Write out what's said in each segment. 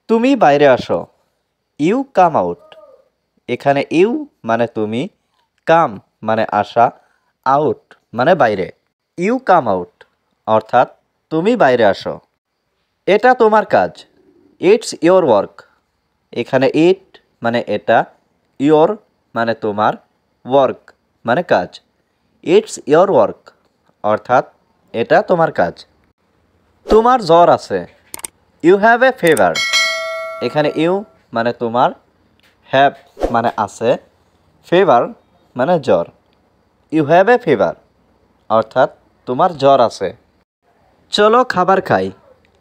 তুমি বাইরে আসো। You come out. এখানে ইউ মানে তুমি, কাম মানে আসা, আউট মানে বাইরে। ইউ কাম আউট অর্থাৎ তুমি বাইরে আসো। এটা তোমার কাজ। It's your work. এখানে ইট মানে এটা, ইয়োর মানে তোমার, ওয়ার্ক মানে কাজ। ইটস ইয়োর ওয়ার্ক অর্থাৎ এটা তোমার কাজ। তোমার জ্বর আছে। You have a fever. এখানে ইউ মানে তোমার, হ্যাভ মানে আছে, ফিভার মানে জ্বর। ইউ হ্যাভ এ ফিভার অর্থাৎ তোমার জ্বর আছে। চলো খাবার খাই।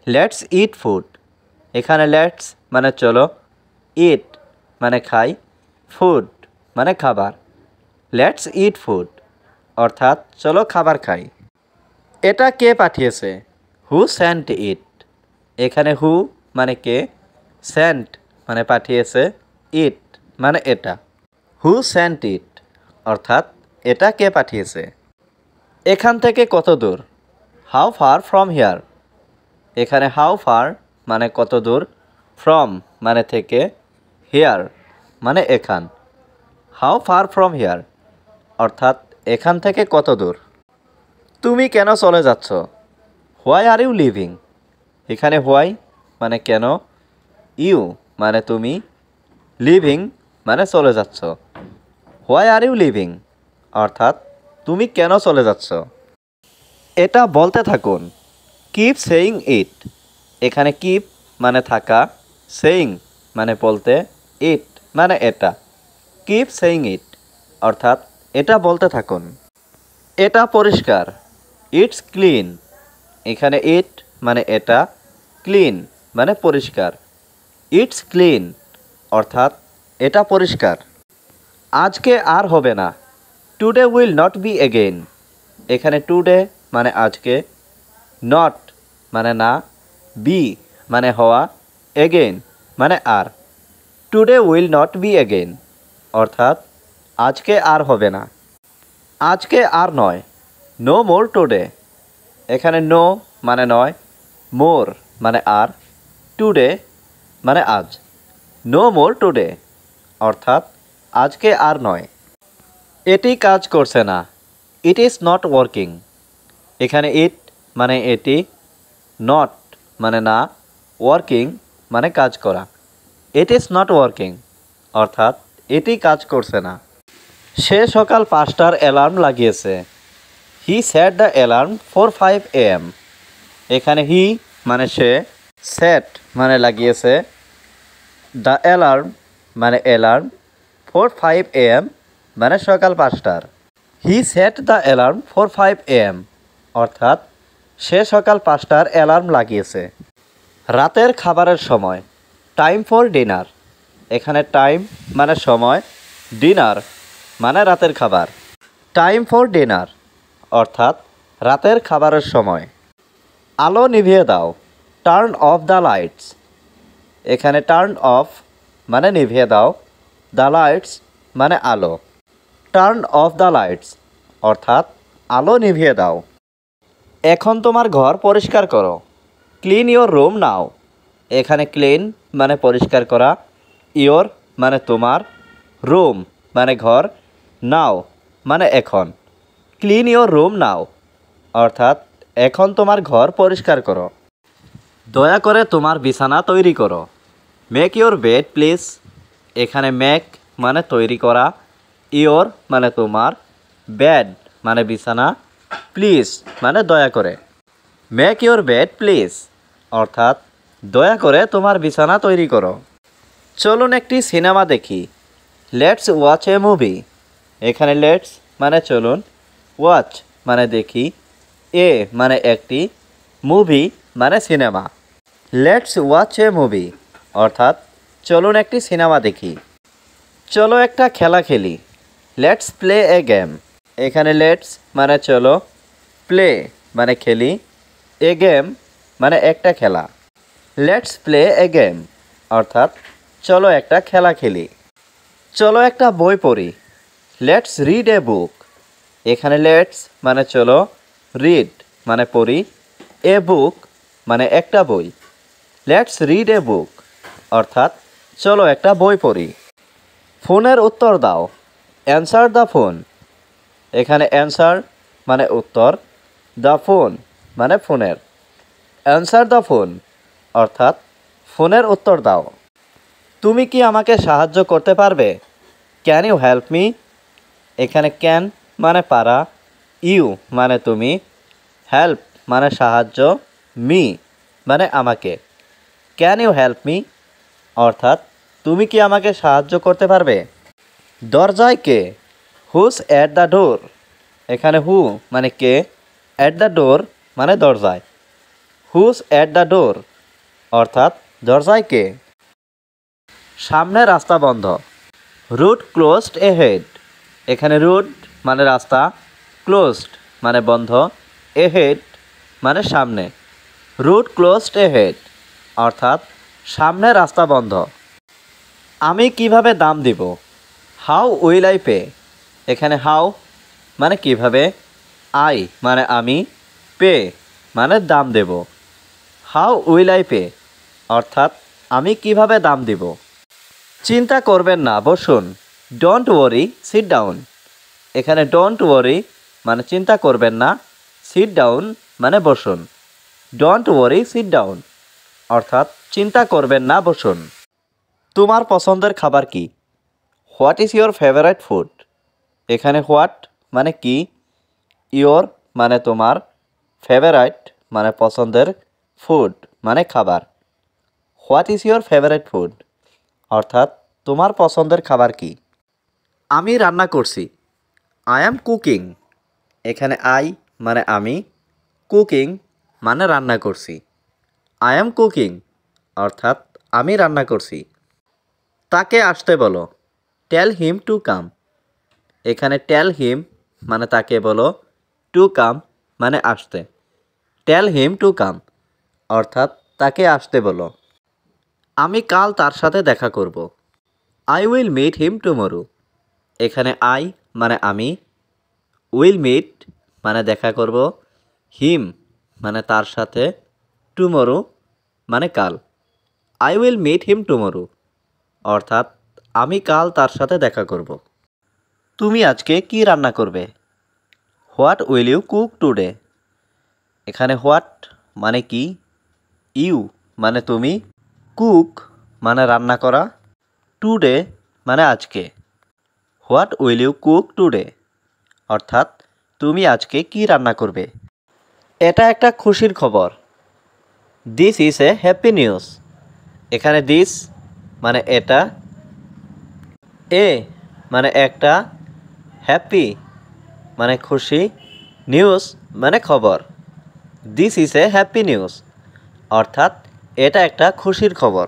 Let's eat food. এখানে লেটস মানে চলো, ইট মানে খাই, ফুড মানে খাবার। লেটস ইট ফুড অর্থাৎ চলো খাবার খাই। এটা কে পাঠিয়েছে? হু সেন্ট ইট। এখানে হু মানে কে, সেন্ট মানে পাঠিয়েছে, ইট মানে এটা। হু সেন্ট ইট অর্থাৎ এটা কে পাঠিয়েছে। এখান থেকে কত দূর? How far from here. এখানে হাউ ফার মানে কত দূর, ফ্রম মানে থেকে, হিয়ার মানে এখান। হাউ ফার ফ্রম হিয়ার অর্থাৎ এখান থেকে কত দূর। তুমি কেন চলে যাচ্ছ? Why are you leaving. এখানে হোয়াই মানে কেন, ইউ মানে তুমি, লিভিং মানে চলে যাচ্ছ। হোয়াই আর ইউ লিভিং অর্থাৎ তুমি কেন চলে যাচ্ছ। এটা বলতে থাকুন। কিপ সেইং ইট। এখানে কিপ মানে থাকা, সেইং মানে বলতে, ইট মানে এটা। কিপ সেইং ইট অর্থাৎ এটা বলতে থাকুন। এটা পরিষ্কার। It's clean. এখানে ইট মানে এটা, ক্লিন মানে পরিষ্কার। ইটস ক্লিন অর্থাৎ এটা পরিষ্কার। আজকে আর হবে না। Today will not be again. এখানে টুডে মানে আজকে, নট মানে না, বি মানে হওয়া, এগেইন মানে আর। Today will not be again অর্থাৎ আজকে আর হবে না। আজকে আর নয়। No more today. এখানে নো মানে নয়, মোর মানে আর, টুডে মানে আজ। নো মোর টুডে অর্থাৎ আজকে আর নয়। এটি কাজ করছে না। It is not working. এখানে ইট মানে এটি, নট মানে না, ওয়ার্কিং মানে কাজ করা। ইট ইজ নট ওয়ার্কিং অর্থাৎ এটি কাজ করছে না। সে সকাল 5টার অ্যালার্ম লাগিয়েছে। He set the alarm for 5 AM। এখানে হি মানে সে, সেট মানে লাগিয়েছে, দ্য অ্যালার্ম মানে অ্যালার্ম, ফর 5 AM মানে সকাল 5টার। He set the alarm for 5 AM অর্থাৎ সে সকাল 5টার অ্যালার্ম লাগিয়েছে। রাতের খাবারের সময়। Time for dinner. এখানে টাইম মানে সময়, ডিনার মানে রাতের খাবার। টাইম ফর ডিনার অর্থাৎ রাতের খাবারের সময়। আলো নিভিয়ে দাও। Turn off the lights. এখানে টার্ন অফ মানে নিভিয়ে দাও, দ্য লাইটস মানে আলো। টার্ন অফ দ্য লাইটস অর্থাৎ আলো নিভিয়ে দাও। এখন তোমার ঘর পরিষ্কার করো। ক্লিন ইয়োর রুম নাও। এখানে ক্লিন মানে পরিষ্কার করা, ইয়োর মানে তোমার, রুম মানে ঘর, নাও মানে এখন। ক্লিন ইয়োর রুম নাও অর্থাৎ এখন তোমার ঘর পরিষ্কার করো। দয়া করে তোমার বিছানা তৈরি করো। Make your bed please. এখানে মেক মানে তৈরি করা, ইয়োর মানে তোমার, বেড মানে বিছানা, প্লিজ মানে দয়া করে। মেক ইয়োর বেড প্লিজ অর্থাৎ দয়া করে তোমার বিছানা তৈরি করো। চলুন একটি সিনেমা দেখি। Let's watch A movie. এখানে লেটস মানে চলুন, ওয়াচ মানে দেখি, এ মানে একটি, মুভি মানে cinema. Let's watch A movie অর্থাৎ চলুন একটি সিনেমা দেখি। চলো একটা খেলা খেলি। Let's play a game. এখানে লেটস মানে চলো, প্লে মানে খেলি, এ গেম মানে একটা খেলা। লেটস প্লে এ গেম অর্থাৎ চলো একটা খেলা খেলি। চলো একটা বই পড়ি। লেটস রিড এ বুক। এখানে লেটস মানে চলো, রিড মানে পড়ি, এ বুক মানে একটা বই। লেটস রিড এ বুক অর্থাৎ চলো একটা বই পড়ি। ফোনের উত্তর দাও, অ্যান্সার দ্য ফোন। এখানে অ্যান্সার মানে উত্তর, দ্য ফোন মানে ফোনের। অ্যান্সার দ্য ফোন অর্থাৎ ফোনের উত্তর দাও। তুমি কি আমাকে সাহায্য করতে পারবে? Can you help me? এখানে ক্যান মানে পারা, ইউ মানে তুমি, হেল্প মানে সাহায্য, মি মানে আমাকে। ক্যান ইউ হেল্প মি অর্থাৎ তুমি কি আমাকে সাহায্য করতে পারবে? দরজায় কে? Who's at the door. এখানে হু মানে কে, অ্যাট দ্য ডোর মানে দরজায়। হুজ অ্যাট দ্য ডোর অর্থাৎ দরজায় কে? সামনে রাস্তা বন্ধ। Route closed ahead. এখানে রুট মানে রাস্তা, ক্লোজড মানে বন্ধ, এহেড মানে সামনে। রুট ক্লোজড এহেড অর্থাৎ সামনে রাস্তা বন্ধ। আমি কিভাবে দাম দিব? How will I pay. এখানে হাউ মানে কিভাবে, আই মানে আমি, পে মানে দাম দেব। হাউ উইল আই পে অর্থাৎ আমি কিভাবে দাম দিব। চিন্তা করবেন না, বসুন। Don't worry, sit down. এখানে ডোন্ট ওয়ারি মানে চিন্তা করবেন না, সিট ডাউন মানে বসুন। ডোন্ট ওয়ারি, সিট ডাউন অর্থাৎ চিন্তা করবেন না, বসুন। তোমার পছন্দের খাবার কি? What is your favourite food. এখানে হোয়াট মানে কি, ইয়োর মানে তোমার, ফেভারিট মানে পছন্দের, ফুড মানে খাবার। What is your favourite food অর্থাৎ তোমার পছন্দের খাবার কি? আমি রান্না করছি। I am cooking. এখানে আই মানে আমি, কুকিং মানে রান্না করছি। আই অ্যাম কুকিং অর্থাৎ আমি রান্না করছি। তাকে আসতে বলো, টেল হিম টু কাম। এখানে টেল হিম মানে তাকে বলো, টু কাম মানে আসতে। টেল হিম টু কাম অর্থাৎ তাকে আসতে বলো। আমি কাল তার সাথে দেখা করব। I will meet him tomorrow. এখানে আই মানে আমি, উইল মিট মানে দেখা করব, হিম মানে তার সাথে, টুমরো মানে কাল। I will meet him tomorrow অর্থাৎ আমি কাল তার সাথে দেখা করব। তুমি আজকে কি রান্না করবে? What will you cook today. এখানে হোয়াট মানে কি, ইউ মানে তুমি, কুক মানে রান্না করা, টুডে মানে আজকে। What will you cook today অর্থাৎ তুমি আজকে কি রান্না করবে। এটা একটা খুশির খবর। This is a happy news. এখানে দিস মানে এটা, এ মানে একটা, হ্যাপি মানে খুশি, নিউজ মানে খবর। This is a happy news অর্থাৎ এটা একটা খুশির খবর।